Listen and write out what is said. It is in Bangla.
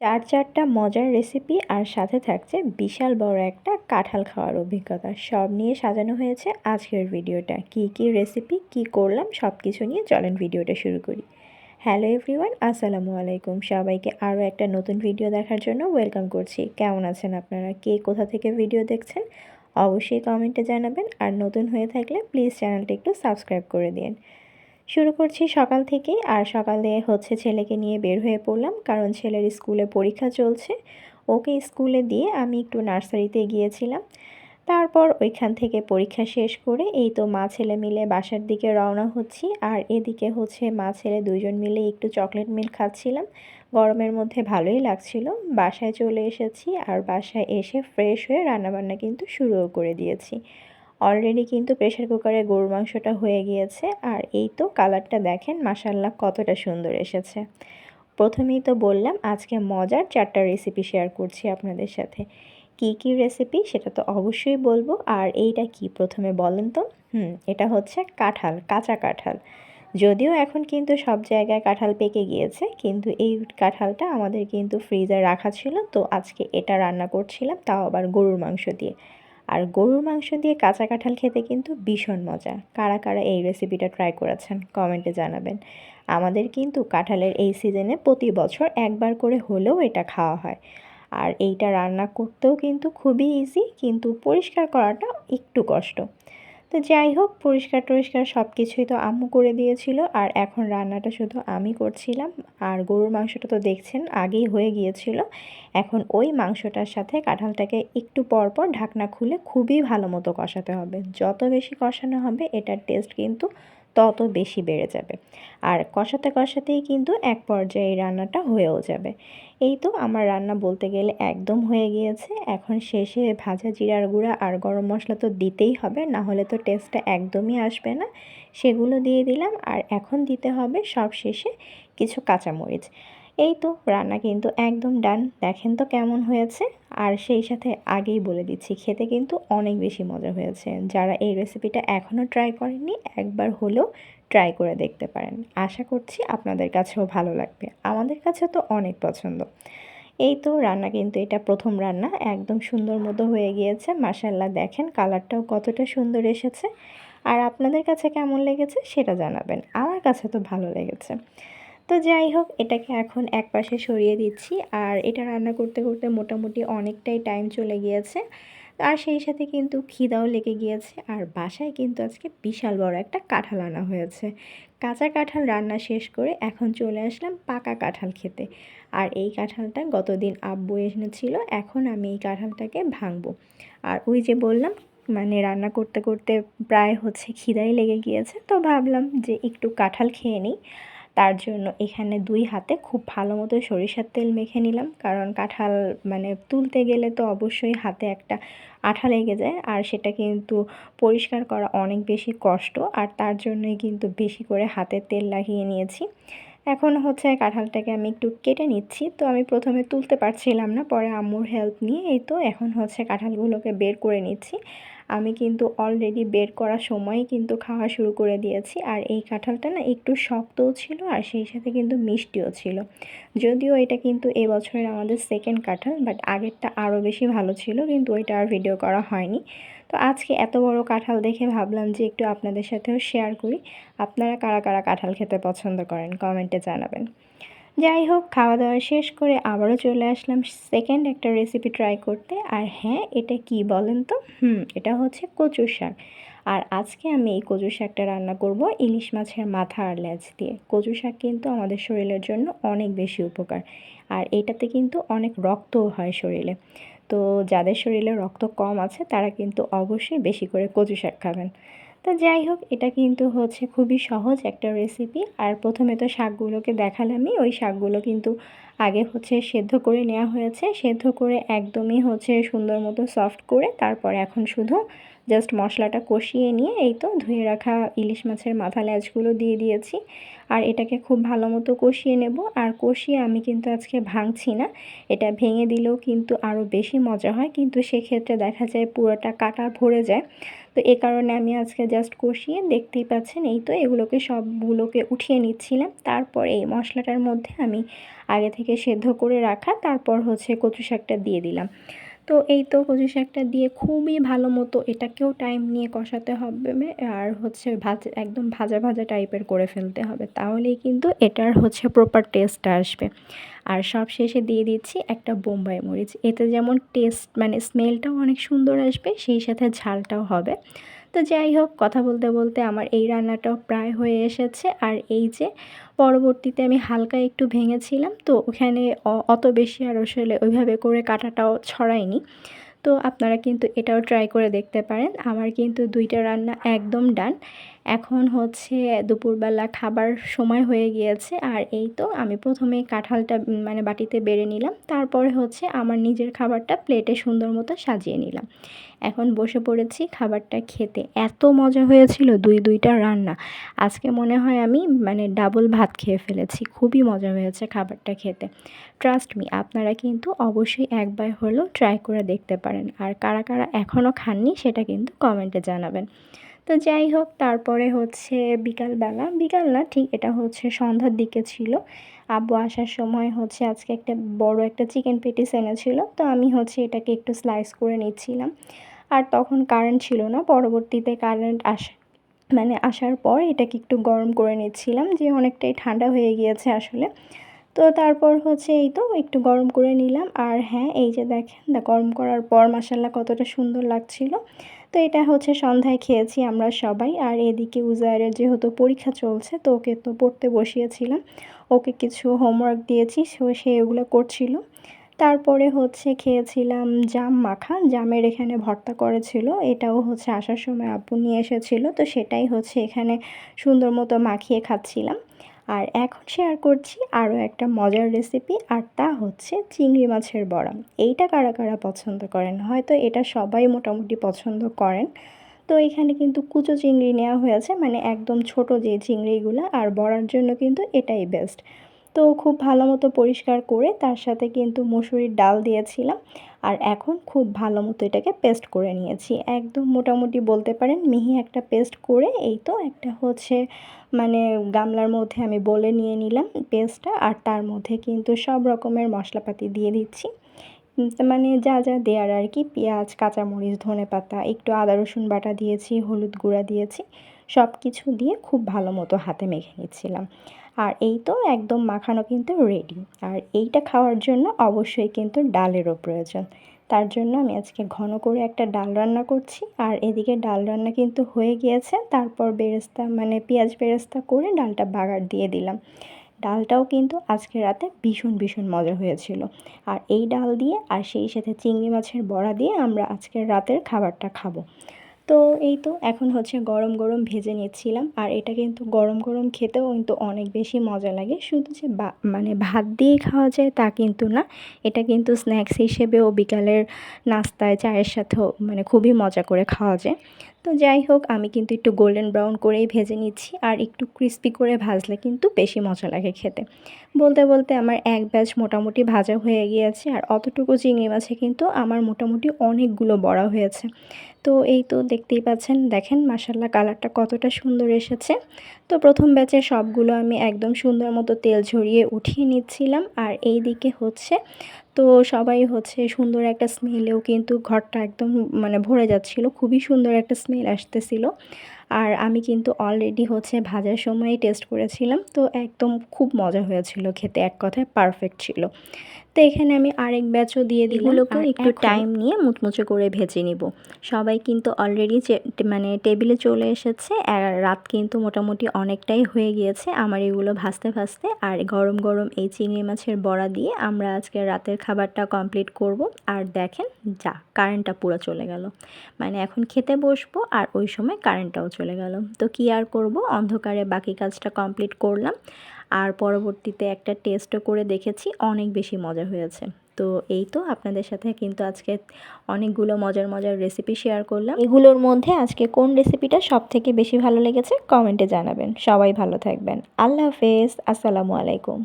চারটা মজার রেসিপি আর সাথে থাকছে বিশাল বড় একটা কাঁঠাল খাওয়ার অভিজ্ঞতা। সব নিয়ে সাজানো হয়েছে আজকের ভিডিওটা। কি রেসিপি কি করলাম সব কিছু নিয়ে চলেন ভিডিওটা শুরু করি। হ্যালো এভরিওয়ান, আসসালামু আলাইকুম। সবাইকে আরও একটা নতুন ভিডিও দেখার জন্য ওয়েলকাম করছি। কেমন আছেন আপনারা? কে কোথা থেকে ভিডিও দেখছেন অবশ্যই কমেন্টে জানাবেন। আর নতুন হয়ে থাকলে প্লিজ চ্যানেলটা একটু সাবস্ক্রাইব করে দিন। শুরু করছি সকাল থেকেই। আর সকালে ছেলেকে নিয়ে বের হয়ে পড়লাম, কারণ ছেলের স্কুলে পরীক্ষা চলছে। ওকে স্কুলে দিয়ে আমি একটু নার্সারিতে গিয়েছিলাম। তারপর ওইখান থেকে পরীক্ষা শেষ করে এই তো মা ছেলে মিলে বাসার দিকে রওনা হচ্ছি। আর এদিকে মা ছেলে দুইজন মিলে একটু চকলেট মিল্ক খাচ্ছিলাম। গরমের মধ্যে ভালোই লাগছিল। বাসায় চলে এসেছি আর বাসায় এসে ফ্রেশ হয়ে রান্নাবান্না কিন্তু শুরুও করে দিয়েছি। অলরেডি কিন্তু প্রেসার কুকারে গরুর মাংসটা হয়ে গিয়েছে। আর এই তো কালারটা দেখেন মাশাআল্লাহ কতটা সুন্দর এসেছে। প্রথমেই তো বললাম আজকে মজার 4টা রেসিপি শেয়ার করছি আপনাদের সাথে। কি রেসিপি সেটা তো অবশ্যই বলবো। আর এইটা কি প্রথমে বলেন তো? এটা হচ্ছে কাঁঠাল, কাঁচা কাঁঠাল। যদিও এখন কিন্তু সব জায়গায় কাঁঠাল পেকে গিয়েছে, কিন্তু এই কাঁঠালটা আমাদের কিন্তু ফ্রিজে রাখা ছিল। তো আজকে এটা রান্না করছিলাম, তাও আবার গরুর মাংস দিয়ে। আর গরুর মাংস দিয়ে কাঁচা কাঁঠাল খেতে কিন্তু ভীষণ মজা। কারা কারা এই রেসিপিটা ট্রাই করেছেন কমেন্টে জানাবেন। আমাদের কিন্তু কাঁঠালের এই সিজনে প্রতি বছর একবার করে হলেও এটা খাওয়া হয়। আর এইটা রান্না করতেও কিন্তু খুবই ইজি, কিন্তু পরিষ্কার করাটা একটু কষ্ট। তো যাই হোক, পরিষ্কার টরিষ্কার সব কিছুই তো আম্মু করে দিয়েছিল। আর এখন রান্নাটা শুধু আমি করছিলাম। আর গরুর মাংসটা তো দেখছেন আগেই হয়ে গিয়েছিল। এখন ওই মাংসটার সাথে কাঁঠালটাকে একটু পর পর ঢাকনা খুলে খুবই ভালো মতো কষাতে হবে। যত বেশি কষানো হবে এটার টেস্ট কিন্তু তত বেশি বেড়ে যাবে। আর কষাতে কষাতেই কিন্তু এক পর্যায়ে এই রান্নাটা হয়েও যাবে। এই তো আমার রান্না বলতে গেলে একদম হয়ে গিয়েছে। এখন শেষে ভাজা জিরার গুঁড়া আর গরম মশলা তো দিতেই হবে, না হলে তো টেস্টটা একদমই আসবে না। সেগুলো দিয়ে দিলাম। আর এখন দিতে হবে সব শেষে কিছু কাঁচামরিচ। এই তো রান্না কিন্তু একদম ডান। দেখেন তো কেমন হয়েছে। আর সেই সাথে আগেই বলে দিচ্ছি, খেতে কিন্তু অনেক বেশি মজা হয়েছে। যারা এই রেসিপিটা এখনও ট্রাই করেননি একবার হলেও ট্রাই করে দেখতে পারেন। আশা করছি আপনাদের কাছেও ভালো লাগবে। আমাদের কাছে তো অনেক পছন্দ। এই তো রান্না কিন্তু এটা প্রথম রান্না, একদম সুন্দর মতো হয়ে গিয়েছে। মাশাআল্লাহ দেখেন কালারটাও কতটা সুন্দর এসেছে। আর আপনাদের কাছে কেমন লেগেছে সেটা জানাবেন। আমার কাছে তো ভালো লেগেছে। তো যাই হোক, এটাকে এখন একপাশে সরিয়ে দিচ্ছি। আর এটা রান্না করতে করতে মোটামুটি অনেকটাই টাইম চলে গিয়েছে। আর সেই সাথে কিন্তু খিদাও লেগে গিয়েছে। আর বাসায় কিন্তু আজকে বিশাল বড় একটা কাঁঠাল আনা হয়েছে। কাঁচা কাঁঠাল রান্না শেষ করে এখন চলে আসলাম পাকা কাঁঠাল খেতে। আর এই কাঁঠালটা গতদিন আব্বু এনেছিল। এখন আমি এই কাঁঠালটাকে ভাঙবো। আর ওই যে বললাম, মানে রান্না করতে করতে প্রায় খিদাই লেগে গিয়েছে। তো ভাবলাম যে একটু কাঁঠাল খেয়ে নিই। তার জন্য এখানে 2 হাতে খুব ভালো মতো সরিষার তেল মেখে নিলাম, কারণ কাঁঠাল তুলতে গেলে তো অবশ্যই হাতে একটা আঠা লেগে যায়। আর সেটা কিন্তু পরিষ্কার করা অনেক বেশি কষ্ট। আর তার জন্যই কিন্তু বেশি করে হাতে তেল লাগিয়ে নিয়েছি। এখন কাঁঠালটাকে আমি একটু কেটে নিচ্ছি। তো আমি প্রথমে তুলতে পারছিলাম না, পরে আম্মুর হেল্প নিয়ে এই তো এখন কাঁঠালগুলোকে বের করে নিচ্ছি। আমি কিন্তু অলরেডি বের করার সময়ই কিন্তু খাওয়া শুরু করে দিয়েছি। আর এই কাঁঠালটা না একটু শক্তও ছিল আর সেই সাথে কিন্তু মিষ্টিও ছিল। যদিও এটা কিন্তু এবছরের আমাদের সেকেন্ড কাঁঠাল, বাট আগেরটা আরও বেশি ভালো ছিল, কিন্তু ওইটা আর ভিডিও করা হয়নি। তো আজকে এত বড় কাঁঠাল দেখে ভাবলাম যে একটু আপনাদের সাথেও শেয়ার করি। আপনারা কারা কারা কাঁঠাল খেতে পছন্দ করেন কমেন্টে জানাবেন। যাই হোক, খাওয়া দাওয়া শেষ করে আবারও চলে আসলাম সেকেন্ড একটা রেসিপি ট্রাই করতে। আর হ্যাঁ, এটা কি বলেন তো? এটা হচ্ছে কচুর শাক। আর আজকে আমি এই কচু শাকটা রান্না করব ইলিশ মাছের মাথা আর লেজ দিয়ে। কচু শাক কিন্তু আমাদের শরীরের জন্য অনেক বেশি উপকার। আর এটাতে কিন্তু অনেক রক্তও হয় শরীরে। তো যাদের শরীরে রক্ত কম আছে তারা কিন্তু অবশ্যই বেশি করে কচু শাক খাবেন। তো যাই হোক, এটা কিন্তু খুবই সহজ একটা রেসিপি। আর প্রথমে তো শাকগুলোকে দেখালামই, ওই শাকগুলো কিন্তু আগে সেদ্ধ করে নেওয়া হয়েছে। সেদ্ধ করে একদমই সুন্দর মতো সফট করে তারপর এখন শুধু জাস্ট মশলাটা কষিয়ে নিয়ে এই তো ধুয়ে রাখা ইলিশ মাছের মাথা লেজগুলো দিয়ে দিয়েছি। আর এটাকে খুব ভালো মতো কষিয়ে নেব। আর কষিয়ে আমি কিন্তু আজকে ভাঙছি না, এটা ভেঙে দিলেও কিন্তু আরও বেশি মজা হয়, কিন্তু সেক্ষেত্রে দেখা যায় পুরোটা কাটা ভরে যায়। তো এ কারণে আমি আজকে জাস্ট কষিয়ে দেখতেই পাচ্ছেন এই তো এগুলোকে সবগুলোকে উঠিয়ে নিচ্ছিলাম। তারপর এই মশলাটার মধ্যে আমি আগে থেকে সেদ্ধ করে রাখা তারপর হচ্ছে কচু শাকটা দিয়ে দিলাম। তো এই তো কচু শাকটা দিয়ে খুবই ভালো মতো এটাকেও টাইম নিয়ে কষাতে হবে আর হচ্ছে একদম ভাজা ভাজা টাইপের করে ফেলতে হবে, তাহলেই কিন্তু এটার হচ্ছে প্রপার টেস্টটা আসবে। আর সব শেষে দিয়ে দিচ্ছি একটা বোম্বাই মরিচ, এতে যেমন টেস্ট মানে স্মেলটাও অনেক সুন্দর আসবে, সেই সাথে ঝালটাও হবে। তো যাই হোক, কথা বলতে বলতে আমার এই রান্নাটাও প্রায় হয়ে এসেছে। আর এই যে পরবর্তীতে আমি হালকা একটু ভেঙেছিলাম, তো ওখানে অত বেশি আর আসলে ওইভাবে করে কাটাটাও ছড়ায়নি। তো আপনারা কিন্তু এটাও ট্রাই করে দেখতে পারেন। আমার কিন্তু 2টা রান্না একদম ডান। এখন হচ্ছে দুপুরবেলা খাবার সময় হয়ে গিয়েছে। আর এই তো আমি প্রথমেই কাঁঠালটা মানে বাটিতে বেড়ে নিলাম, তারপরে হচ্ছে আমার নিজের খাবারটা প্লেটে সুন্দর মতো সাজিয়ে নিলাম। এখন বসে পড়েছি খাবারটা খেতে। এত মজা হয়েছিল দুইটা রান্না, আজকে মনে হয় আমি মানে ডাবল ভাত খেয়ে ফেলেছি। খুবই মজা হয়েছে খাবারটা খেতে। ট্রাস্ট মি, আপনারা কিন্তু অবশ্যই একবার হলেও ট্রাই করে দেখতে পারেন। আর কারা কারা এখনও খাননি সেটা কিন্তু কমেন্টে জানাবেন। তো যাই হোক, তারপরে হচ্ছে বিকাল না ঠিক, এটা হচ্ছে সন্ধ্যার দিকে ছিল। আব্বু আসার সময় হচ্ছে আজকে একটা বড় একটা চিকেন পেটিস এনেছিল, তো আমি হচ্ছে এটাকে একটু স্লাইস করে নিচ্ছিলাম। আর তখন কারেন্ট ছিল না, পরবর্তীতে কারেন্ট আসার পর এটাকে একটু গরম করে নিচ্ছিলাম, যে অনেকটাই ঠান্ডা হয়ে গিয়েছে আসলে। তো তারপর হচ্ছে এই তো একটু গরম করে নিলাম। আর হ্যাঁ, এই যে দেখেন গরম করার পর মাশাআল্লাহ কতটা সুন্দর লাগছিল। তো এটা হচ্ছে সন্ধ্যায় খেয়েছি আমরা সবাই। আর এদিকে উজায়ের যেহেতু পরীক্ষা চলছে, তো ওকে তো পড়তে বসিয়েছিলাম, ওকে কিছু হোমওয়ার্ক দিয়েছি, সে ওগুলো করছিল। তারপরে হচ্ছে খেয়েছিলাম জাম মাখা, জামের এখানে ভর্তা করেছিল, এটাও হচ্ছে আসার সময় আব্বু নিয়ে এসেছিলো, তো সেটাই হচ্ছে এখানে সুন্দর মতো মাখিয়ে খাচ্ছিলাম। আর এখন শেয়ার করছি আরও একটা মজার রেসিপি, আর তা হচ্ছে চিংড়ি মাছের বড়া। এইটা কারা কারা পছন্দ করেন, হয়তো এটা সবাই মোটামুটি পছন্দ করেন। তো এখানে কিন্তু কুচো চিংড়ি নেওয়া হয়েছে, মানে একদম ছোট যে চিংড়িগুলো, আর বড়ার জন্য কিন্তু এটাই বেস্ট। তো খুব ভালো মতো পরিষ্কার করে তার সাথে কিন্তু মসুরির ডাল দিয়েছিলাম। আর এখন খুব ভালো মতো এটাকে পেস্ট করে নিয়েছি, একদম মোটামুটি বলতে পারেন মিহি একটা পেস্ট করে এই তো একটা হচ্ছে মানে গামলার মধ্যে আমি বলে নিয়ে নিলাম পেস্টটা। আর তার মধ্যে কিন্তু সব রকমের মশলাপাতি দিয়ে দিচ্ছি, মানে যা যা দেওয়ার আর কি, পেঁয়াজ, কাঁচামরিচ, ধনেপাতা, একটু আদা রসুন বাটা দিয়েছি, হলুদ গুঁড়া দিয়েছি, সব কিছু দিয়ে খুব ভালো মতো হাতে মেখে নিচ্ছিলাম। আর এই তো একদম মাখানো কিন্তু রেডি। আর এইটা খাওয়ার জন্য অবশ্যই কিন্তু ডালেরও প্রয়োজন, তার জন্য আমি আজকে ঘন করে একটা ডাল রান্না করছি। আর এদিকে ডাল রান্না কিন্তু হয়ে গিয়েছে, তারপর বেরেস্তা মানে পেঁয়াজ বেরেস্তা করে ডালটা বাগার দিয়ে দিলাম। ডালটাও কিন্তু আজকে রাতে ভীষণ ভীষণ মজা হয়েছিল। আর এই ডাল দিয়ে আর সেই সাথে চিংড়ি মাছের বড়া দিয়ে আমরা আজকের রাতের খাবারটা খাবো। তো এই তো এখন হচ্ছে গরম গরম ভেজে নিচ্ছিলাম। আর এটা কিন্তু গরম গরম খেতেও কিন্তু অনেক বেশি মজা লাগে, শুধু যে মানে ভাত দিয়ে খাওয়া যায় তা কিন্তু না, এটা কিন্তু স্ন্যাক্স হিসেবেও বিকালের নাস্তায় চায়ের সাথেও মানে খুবই মজা করে খাওয়া যায়। তো যাই হোক, আমি কিন্তু একটু গোল্ডেন ব্রাউন করেই ভেজে নিচ্ছি, আর একটু ক্রিস্পি করে ভাজলে কিন্তু বেশি মজা লাগে খেতে। বলতে বলতে আমার এক ব্যাচ মোটামুটি ভাজা হয়ে গিয়েছে। আর অতটুকু চিংড়ি মাছে কিন্তু আমার মোটামুটি অনেকগুলো বড়া হয়েছে। তো এই তো দেখতেই পাচ্ছেন, দেখেন মাশাআল্লাহ কালারটা কতটা সুন্দর এসেছে। তো প্রথম ব্যাচে সবগুলো আমি একদম সুন্দর মতো তেল ঝরিয়ে উঠিয়ে নিচ্ছিলাম। আর এই দিকে হচ্ছে তো সবাই হচ্ছে সুন্দর একটা স্মেলেও কিন্তু ঘরটা একদম মানে ভরে যাচ্ছিল, খুবই সুন্দর একটা স্মেল আসতেছিল। আর আমি কিন্তু অলরেডি হচ্ছে ভাজার সময় টেস্ট করেছিলাম, তো একদম খুব মজা হয়েছিল খেতে, এক কথায় পারফেক্ট ছিল। তো এখানে আমি আরেক ব্যাচও দিয়ে দিলাম। এগুলোকেও একটু টাইম নিয়ে মুচমুচে করে ভেজে নিব। সবাই কিন্তু অলরেডি মানে টেবিলে চলে এসেছে, আর রাত কিন্তু মোটামুটি অনেকটাই হয়ে গিয়েছে আমার এগুলো ভাজতে ভাজতে। আর গরম গরম এই চিংড়ি মাছের বড়া দিয়ে আমরা আজকে রাতের খাবারটা কমপ্লিট করব। আর দেখেন, যা কারেন্টটা পুরো চলে গেল, মানে এখন খেতে বসবো আর ওই সময় কারেন্টটাও চলে গেল। তো কি আর করব, অন্ধকারে বাকি কাজটা কমপ্লিট করলাম। আর পরবর্তীতে একটা টেস্টও করে দেখেছি, অনেক বেশি মজা হয়েছে। তো এই তো আপনাদের সাথে কিন্তু আজকে অনেকগুলো মজার মজার রেসিপি শেয়ার করলাম। এগুলোর মধ্যে আজকে কোন রেসিপিটা সবথেকে বেশি ভালো লেগেছে কমেন্টে জানাবেন। সবাই ভালো থাকবেন। আল্লাহ হাফেজ, আসসালামু আলাইকুম।